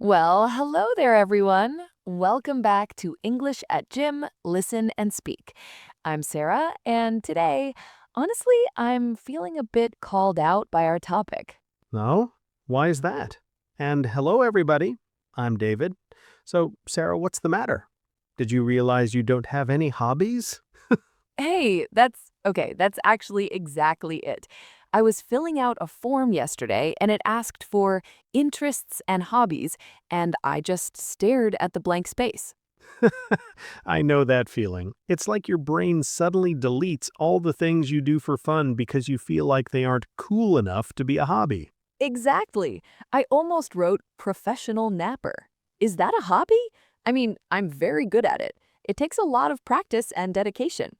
Well, hello there, everyone. Welcome back to English at Gym, Listen and Speak. I'm Sarah, and today, honestly, I'm feeling a bit called out by our topic. No? Why is that? And hello, everybody. I'm David. So, Sarah, what's the matter? Did you realize you don't have any hobbies? Hey, that's okay, that's actually exactly it. I was filling out a form yesterday, and it asked for interests and hobbies, and I just stared at the blank space. I know that feeling. It's like your brain suddenly deletes all the things you do for fun because you feel like they aren't cool enough to be a hobby. Exactly. I almost wrote professional napper. Is that a hobby? I mean, I'm very good at it. It takes a lot of practice and dedication.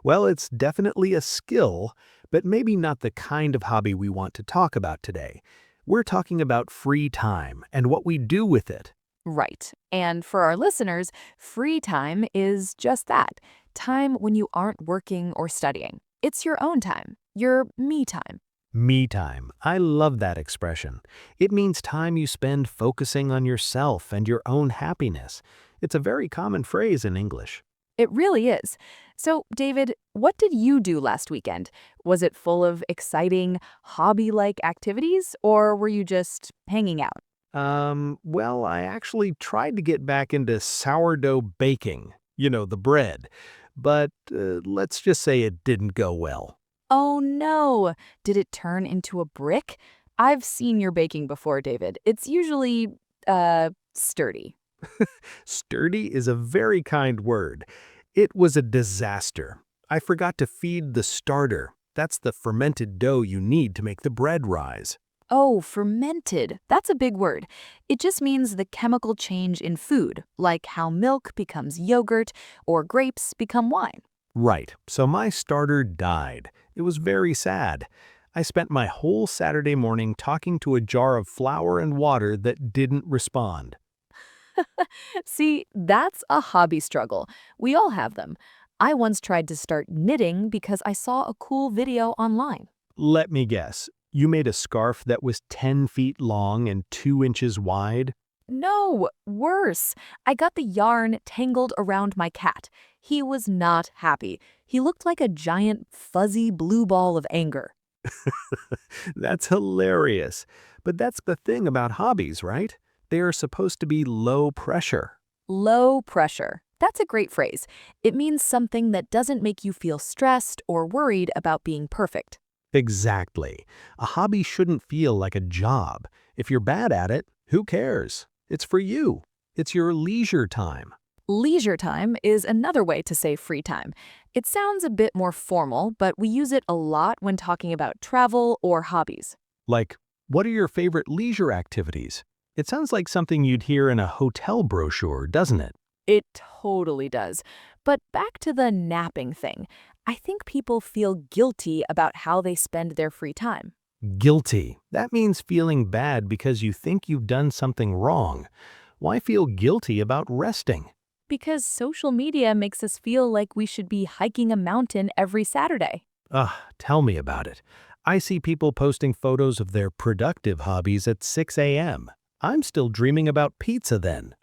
Well, it's definitely a skill, but maybe not the kind of hobby we want to talk about today. We're talking about free time and what we do with it. Right. And for our listeners, free time is just that time when you aren't working or studying. It's your own time, your me time. Me time. I love that expression. It means time you spend focusing on yourself and your own happiness. It's a very common phrase in English. It really is. So, David, what did you do last weekend? Was it full of exciting, hobby like activities, or were you just hanging out? Well, I actually tried to get back into sourdough baking, the bread, but let's just say it didn't go well. Oh no! Did it turn into a brick? I've seen your baking before, David. It's usually, sturdy. Sturdy is a very kind word. It was a disaster. I forgot to feed the starter. That's the fermented dough you need to make the bread rise. Oh, fermented. That's a big word. It just means the chemical change in food, like how milk becomes yogurt or grapes become wine. Right, so my starter died. It was very sad. I spent my whole Saturday morning talking to a jar of flour and water that didn't respond. See, that's a hobby struggle. We all have them. I once tried to start knitting because I saw a cool video online. Let me guess, you made a scarf that was 10 feet long and 2 inches wide? No, worse. I got the yarn tangled around my cat. He was not happy. He looked like a giant, fuzzy blue ball of anger. That's hilarious. But that's the thing about hobbies, right? They are supposed to be low pressure. Low pressure. That's a great phrase. It means something that doesn't make you feel stressed or worried about being perfect. Exactly. A hobby shouldn't feel like a job. If you're bad at it, who cares? It's for you. It's your leisure time. Leisure time is another way to say free time. It sounds a bit more formal, but we use it a lot when talking about travel or hobbies. Like, what are your favorite leisure activities? It sounds like something you'd hear in a hotel brochure, doesn't it? It totally does. But back to the napping thing. I think people feel guilty about how they spend their free time. Guilty. That means feeling bad because you think you've done something wrong. Why feel guilty about resting? Because social media makes us feel like we should be hiking a mountain every Saturday. Ugh, tell me about it. I see people posting photos of their productive hobbies at 6 a.m. I'm still dreaming about pizza then.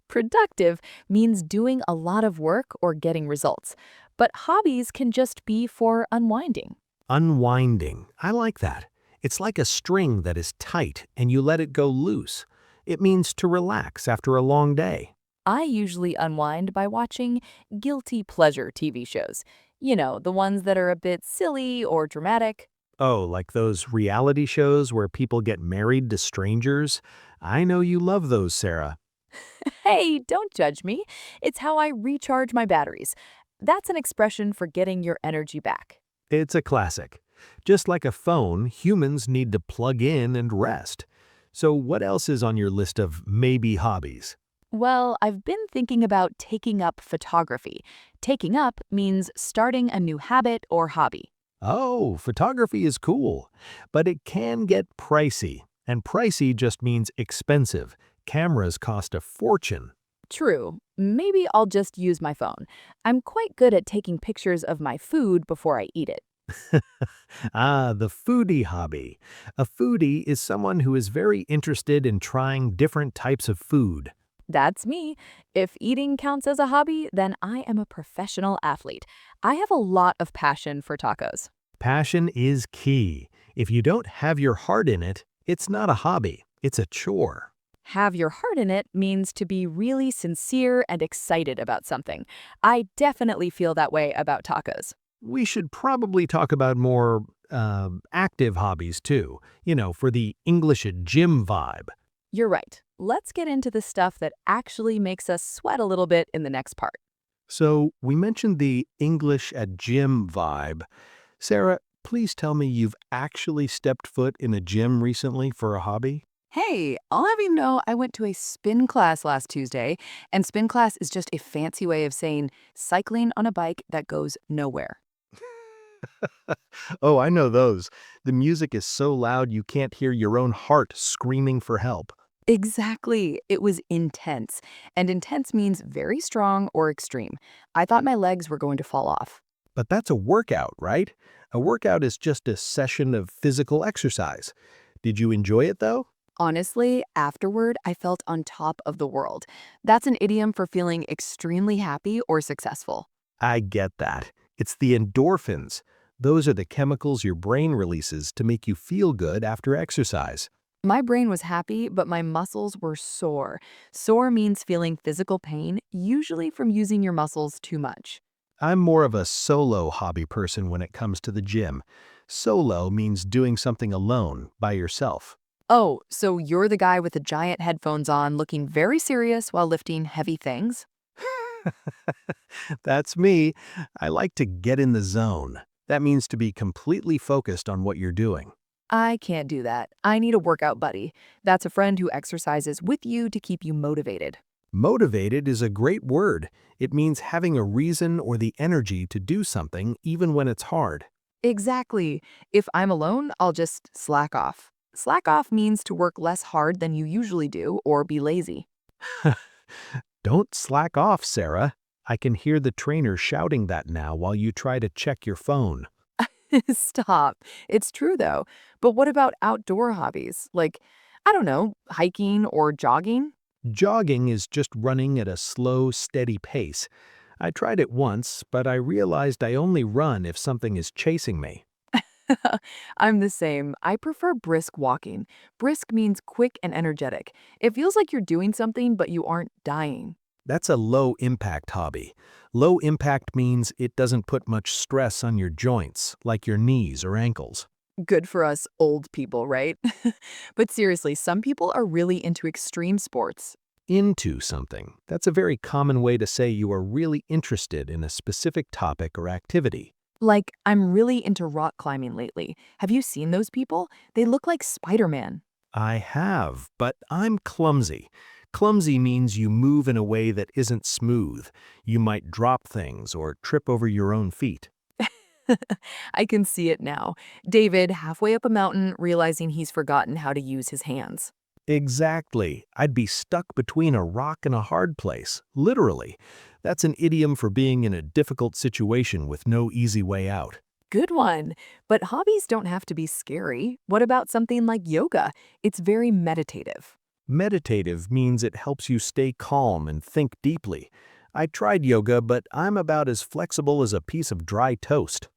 Productive means doing a lot of work or getting results, but hobbies can just be for unwinding. Unwinding. I like that. It's like a string that is tight and you let it go loose. It means to relax after a long day. I usually unwind by watching guilty pleasure TV shows. You know, the ones that are a bit silly or dramatic. Oh, like those reality shows where people get married to strangers? I know you love those, Sarah. Hey, don't judge me. It's how I recharge my batteries. That's an expression for getting your energy back. It's a classic. Just like a phone, humans need to plug in and rest. So what else is on your list of maybe hobbies? Well, I've been thinking about taking up photography. Taking up means starting a new habit or hobby. Oh, photography is cool, but it can get pricey. And pricey just means expensive. Cameras cost a fortune. True, maybe I'll just use my phone. I'm quite good at taking pictures of my food before I eat it. The foodie hobby. A foodie is someone who is very interested in trying different types of food. That's me. If eating counts as a hobby, then I am a professional athlete. I have a lot of passion for tacos. Passion is key. If you don't have your heart in it, it's not a hobby, it's a chore. Have your heart in it means to be really sincere and excited about something. I definitely feel that way about tacos. We should probably talk about more active hobbies too, for the English at gym vibe. You're right. Let's get into the stuff that actually makes us sweat a little bit in the next part. So, we mentioned the English at gym vibe. Sarah, please tell me you've actually stepped foot in a gym recently for a hobby? Hey, I'll have you know I went to a spin class last Tuesday, and spin class is just a fancy way of saying cycling on a bike that goes nowhere. Oh, I know those. The music is so loud you can't hear your own heart screaming for help. Exactly. It was intense, and intense means very strong or extreme. I thought my legs were going to fall off. But that's a workout, right? A workout is just a session of physical exercise. Did you enjoy it though? Honestly, afterward, I felt on top of the world. That's an idiom for feeling extremely happy or successful. I get that. It's the endorphins. Those are the chemicals your brain releases to make you feel good after exercise. My brain was happy, but my muscles were sore. Sore means feeling physical pain, usually from using your muscles too much. I'm more of a solo hobby person when it comes to the gym. Solo means doing something alone, by yourself. Oh, so you're the guy with the giant headphones on looking very serious while lifting heavy things? That's me. I like to get in the zone. That means to be completely focused on what you're doing. I can't do that. I need a workout buddy. That's a friend who exercises with you to keep you motivated. Motivated is a great word. It means having a reason or the energy to do something even when it's hard. Exactly. If I'm alone, I'll just slack off. Slack off means to work less hard than you usually do or be lazy. Don't slack off, Sarah. I can hear the trainer shouting that now while you try to check your phone. Stop. It's true though. But what about outdoor hobbies? Like, I don't know, hiking or jogging? Jogging is just running at a slow, steady pace. I tried it once, but I realized I only run if something is chasing me. I'm the same. I prefer brisk walking. Brisk means quick and energetic. It feels like you're doing something, but you aren't dying. That's a low-impact hobby. Low impact means it doesn't put much stress on your joints, like your knees or ankles. Good for us old people, right? But seriously, some people are really into extreme sports. Into something. That's a very common way to say you are really interested in a specific topic or activity. Like, I'm really into rock climbing lately. Have you seen those people? They look like Spider-Man. I have, but I'm clumsy. Clumsy means you move in a way that isn't smooth. You might drop things or trip over your own feet. I can see it now. David, halfway up a mountain, realizing he's forgotten how to use his hands. Exactly. I'd be stuck between a rock and a hard place, literally. That's an idiom for being in a difficult situation with no easy way out. Good one. But hobbies don't have to be scary. What about something like yoga? It's very meditative. Meditative means it helps you stay calm and think deeply. I tried yoga, but I'm about as flexible as a piece of dry toast.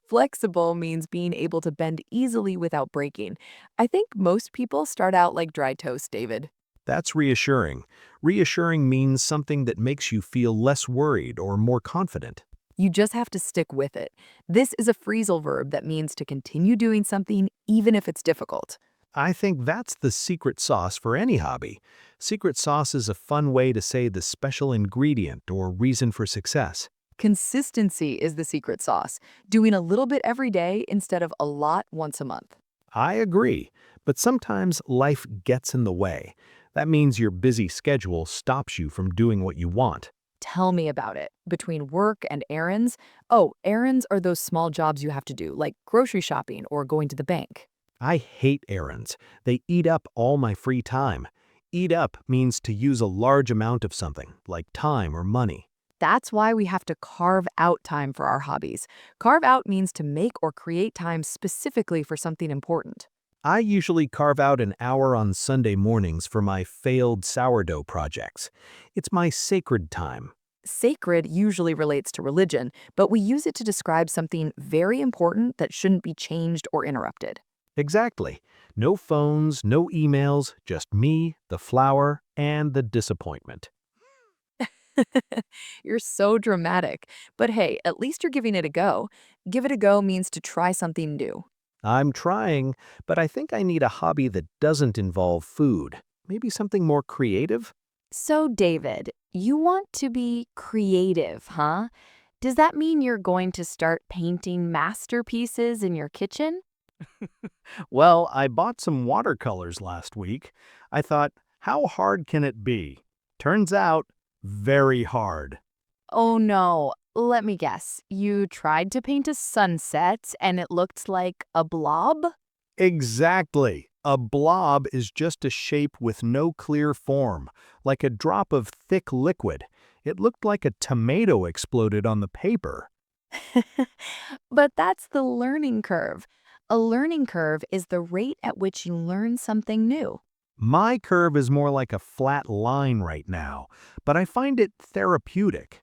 Flexible means being able to bend easily without breaking. I think most people start out like dry toast, David. That's reassuring. Reassuring means something that makes you feel less worried or more confident. You just have to stick with it. This is a phrasal verb that means to continue doing something even if it's difficult. I think that's the secret sauce for any hobby. Secret sauce is a fun way to say the special ingredient or reason for success. Consistency is the secret sauce, doing a little bit every day instead of a lot once a month. I agree, but sometimes life gets in the way. That means your busy schedule stops you from doing what you want. Tell me about it. Between work and errands, oh, errands are those small jobs you have to do, like grocery shopping or going to the bank. I hate errands. They eat up all my free time. Eat up means to use a large amount of something, like time or money. That's why we have to carve out time for our hobbies. Carve out means to make or create time specifically for something important. I usually carve out an hour on Sunday mornings for my failed sourdough projects. It's my sacred time. Sacred usually relates to religion, but we use it to describe something very important that shouldn't be changed or interrupted. Exactly. No phones, no emails, just me, the flower, and the disappointment. You're so dramatic. But hey, at least you're giving it a go. Give it a go means to try something new. I'm trying, but I think I need a hobby that doesn't involve food. Maybe something more creative? So, David, you want to be creative, huh? Does that mean you're going to start painting masterpieces in your kitchen? Well, I bought some watercolors last week. I thought, how hard can it be? Turns out, very hard. Oh no, let me guess. You tried to paint a sunset and it looked like a blob? Exactly. A blob is just a shape with no clear form, like a drop of thick liquid. It looked like a tomato exploded on the paper. But that's the learning curve. A learning curve is the rate at which you learn something new. My curve is more like a flat line right now, but I find it therapeutic.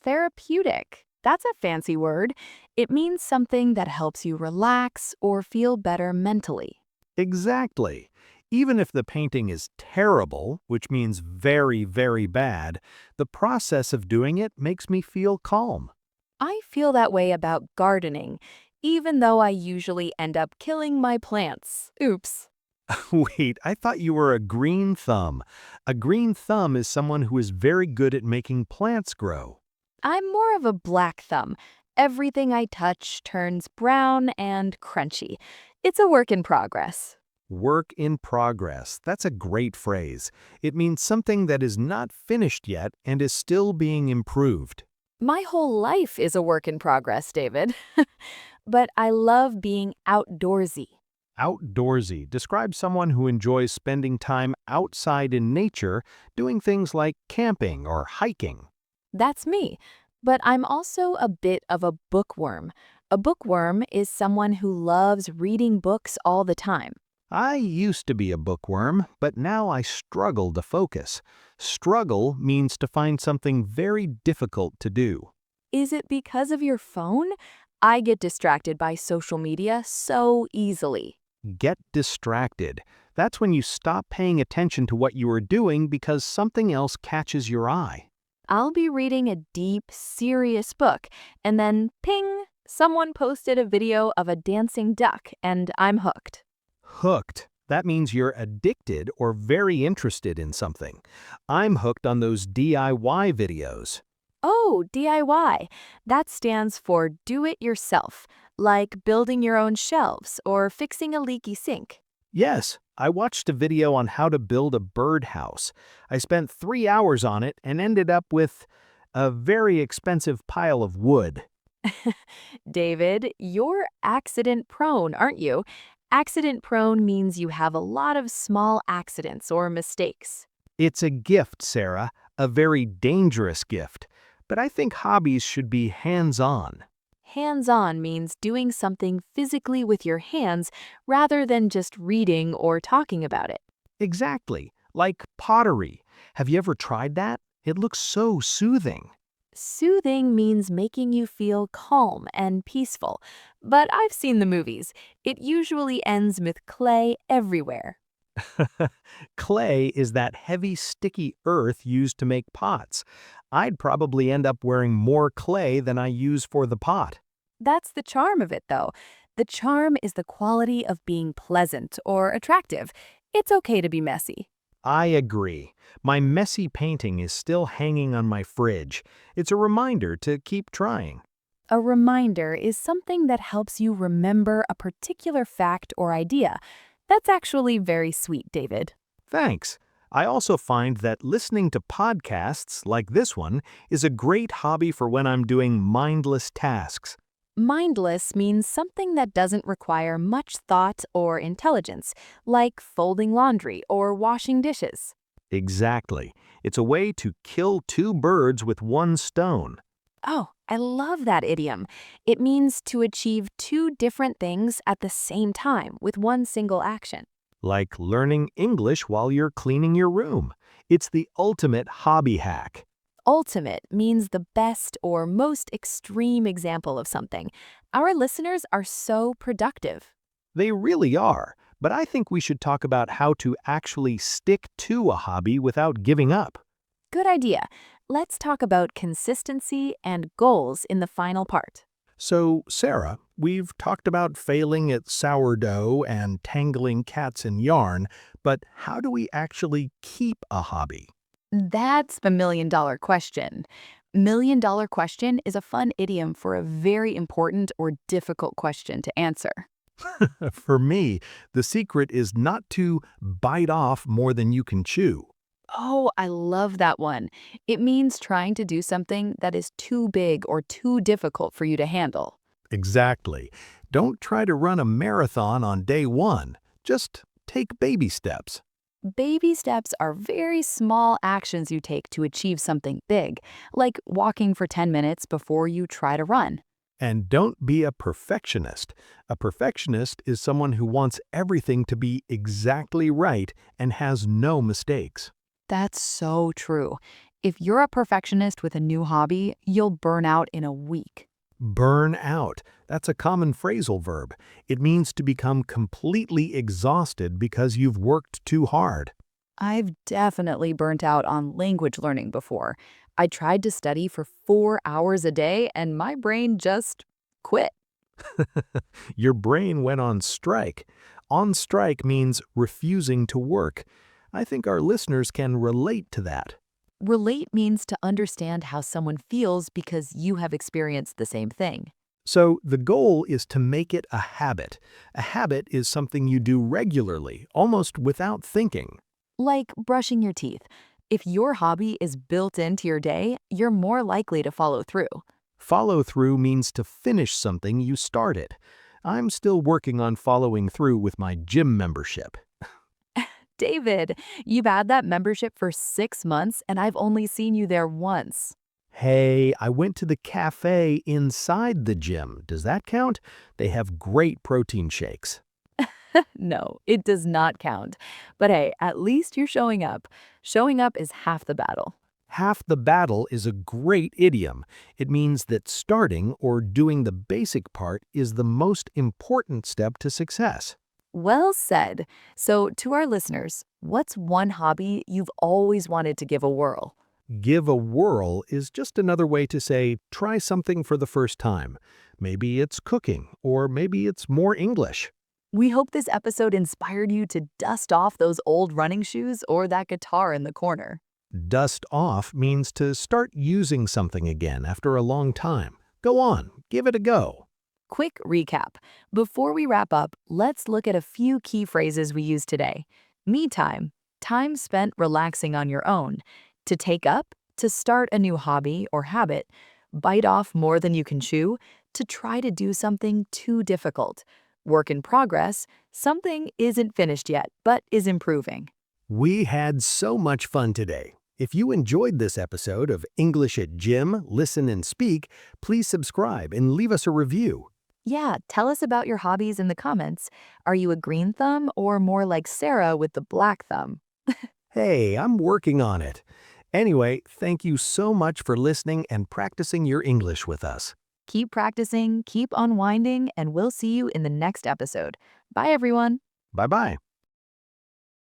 Therapeutic. That's a fancy word. It means something that helps you relax or feel better mentally. Exactly. Even if the painting is terrible, which means very, very bad, the process of doing it makes me feel calm. I feel that way about gardening, even though I usually end up killing my plants. Oops. Wait, I thought you were a green thumb. A green thumb is someone who is very good at making plants grow. I'm more of a black thumb. Everything I touch turns brown and crunchy. It's a work in progress. Work in progress. That's a great phrase. It means something that is not finished yet and is still being improved. My whole life is a work in progress, David. But I love being outdoorsy. Outdoorsy describes someone who enjoys spending time outside in nature, doing things like camping or hiking. That's me. But I'm also a bit of a bookworm. A bookworm is someone who loves reading books all the time. I used to be a bookworm, but now I struggle to focus. Struggle means to find something very difficult to do. Is it because of your phone? I get distracted by social media so easily. Get distracted. That's when you stop paying attention to what you are doing because something else catches your eye. I'll be reading a deep, serious book, and then ping, someone posted a video of a dancing duck, and I'm hooked. Hooked. That means you're addicted or very interested in something. I'm hooked on those DIY videos. Oh, DIY. That stands for do it yourself, like building your own shelves or fixing a leaky sink. Yes, I watched a video on how to build a birdhouse. I spent 3 hours on it and ended up with a very expensive pile of wood. David, you're accident prone, aren't you? Accident prone means you have a lot of small accidents or mistakes. It's a gift, Sarah, a very dangerous gift. But I think hobbies should be hands-on. Hands-on means doing something physically with your hands rather than just reading or talking about it. Exactly, like pottery. Have you ever tried that? It looks so soothing. Soothing means making you feel calm and peaceful. But I've seen the movies. It usually ends with clay everywhere. Clay is that heavy, sticky earth used to make pots. I'd probably end up wearing more clay than I use for the pot. That's the charm of it, though. The charm is the quality of being pleasant or attractive. It's okay to be messy. I agree. My messy painting is still hanging on my fridge. It's a reminder to keep trying. A reminder is something that helps you remember a particular fact or idea. That's actually very sweet, David. Thanks. I also find that listening to podcasts like this one is a great hobby for when I'm doing mindless tasks. Mindless means something that doesn't require much thought or intelligence, like folding laundry or washing dishes. Exactly. It's a way to kill two birds with one stone. Oh, I love that idiom. It means to achieve two different things at the same time with one single action. Like learning English while you're cleaning your room. It's the ultimate hobby hack. Ultimate means the best or most extreme example of something. Our listeners are so productive. They really are, but I think we should talk about how to actually stick to a hobby without giving up. Good idea. Let's talk about consistency and goals in the final part. So, Sarah, we've talked about failing at sourdough and tangling cats in yarn, but how do we actually keep a hobby? That's the million-dollar question. Million-dollar question is a fun idiom for a very important or difficult question to answer. For me, the secret is not to bite off more than you can chew. Oh, I love that one. It means trying to do something that is too big or too difficult for you to handle. Exactly. Don't try to run a marathon on day one. Just take baby steps. Baby steps are very small actions you take to achieve something big, like walking for 10 minutes before you try to run. And don't be a perfectionist. A perfectionist is someone who wants everything to be exactly right and has no mistakes. That's so true. If you're a perfectionist with a new hobby, you'll burn out in a week. Burn out. That's a common phrasal verb. It means to become completely exhausted because you've worked too hard. I've definitely burnt out on language learning before. I tried to study for 4 hours a day and my brain just quit. Your brain went on strike. On strike means refusing to work. I think our listeners can relate to that. Relate means to understand how someone feels because you have experienced the same thing. So the goal is to make it a habit. A habit is something you do regularly, almost without thinking. Like brushing your teeth. If your hobby is built into your day, you're more likely to follow through. Follow through means to finish something you started. I'm still working on following through with my gym membership. David, you've had that membership for 6 months and I've only seen you there once. Hey, I went to the cafe inside the gym. Does that count? They have great protein shakes. No, it does not count. But hey, at least you're showing up. Showing up is half the battle. Half the battle is a great idiom. It means that starting or doing the basic part is the most important step to success. Well said. So, to our listeners, what's one hobby you've always wanted to give a whirl? Give a whirl is just another way to say try something for the first time. Maybe it's cooking, or maybe it's more English. We hope this episode inspired you to dust off those old running shoes or that guitar in the corner. Dust off means to start using something again after a long time. Go on, give it a go. Quick recap. Before we wrap up, let's look at a few key phrases we use today. Me time, time spent relaxing on your own. To take up, to start a new hobby or habit. Bite off more than you can chew, to try to do something too difficult. Work in progress, something isn't finished yet, but is improving. We had so much fun today. If you enjoyed this episode of English at Gym, Listen and Speak, please subscribe and leave us a review. Yeah, tell us about your hobbies in the comments. Are you a green thumb or more like Sarah with the black thumb? Hey, I'm working on it. Anyway, thank you so much for listening and practicing your English with us. Keep practicing, keep unwinding, and we'll see you in the next episode. Bye, everyone. Bye-bye.